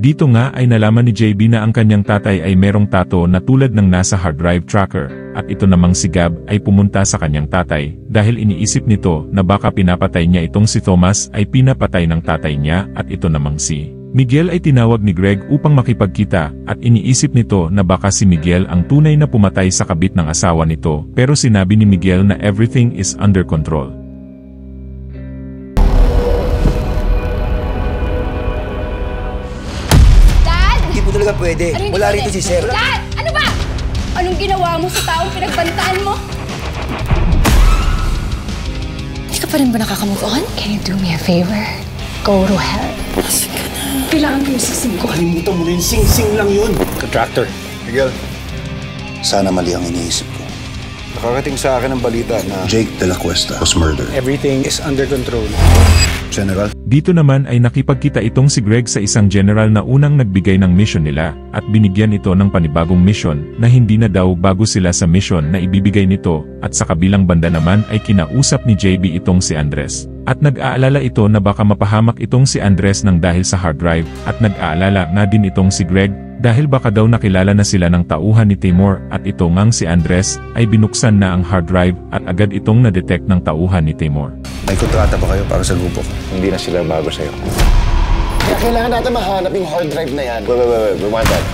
Dito nga ay nalaman ni JB na ang kanyang tatay ay merong tato na tulad ng nasa hard drive tracker, at ito namang si Gab ay pumunta sa kanyang tatay, dahil iniisip nito na baka pinapatay niya itong si Thomas ay pinapatay ng tatay niya, at ito namang si Miguel ay tinawag ni Greg upang makipagkita, at iniisip nito na baka si Miguel ang tunay na pumatay sa kabit ng asawa nito, pero sinabi ni Miguel na everything is under control. Hindi po talaga pwede. Wala rito si Sir. Dad! Ano ba? Anong ginawa mo sa taong pinagbantaan mo? Hindi ka pa rin ba nakakamove on? Can you do me a favor? Go to hell. Asan ka na? Kailangan ko yung sising ko. Kalimutan mo na yung sing-sing lang yun. Contractor. Miguel, sana mali ang iniisip ko. Nakakating sa akin ang balita na Jake de la Cuesta was murdered. everything is under control. General, Dito naman ay nakipagkita itong si Greg sa isang general na unang nagbigay ng mission nila, at binigyan ito ng panibagong mission na hindi na daw bago sila sa mission na ibibigay nito, at sa kabilang banda naman ay kinausap ni JB itong si Andres. At nag-aalala ito na baka mapahamak itong si Andres ng dahil sa hard drive, at nag-aalala na din itong si Greg, dahil baka daw nakilala na sila ng tauhan ni Timur, at ito ngang si Andres ay binuksan na ang hard drive at agad itong na-detect ng tauhan ni Timur. may kontrata ba kayo para sa grupo ko? Hindi na sila bago sa'yo. Kaya kailangan natin mahanap yung hard drive na yan. Wait, we want that.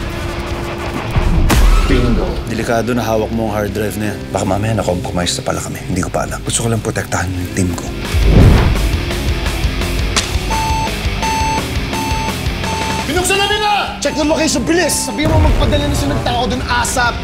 Bingo. Delikado na hawak mo ang hard drive na yan. Baka mamaya na-compromise na pala kami. Hindi ko pa alam. Gusto ko lang protektahan yung team ko. Binuksan na nila! Check the location, bilis! Sabihin mo magpadala na siya ng tao dun ASAP!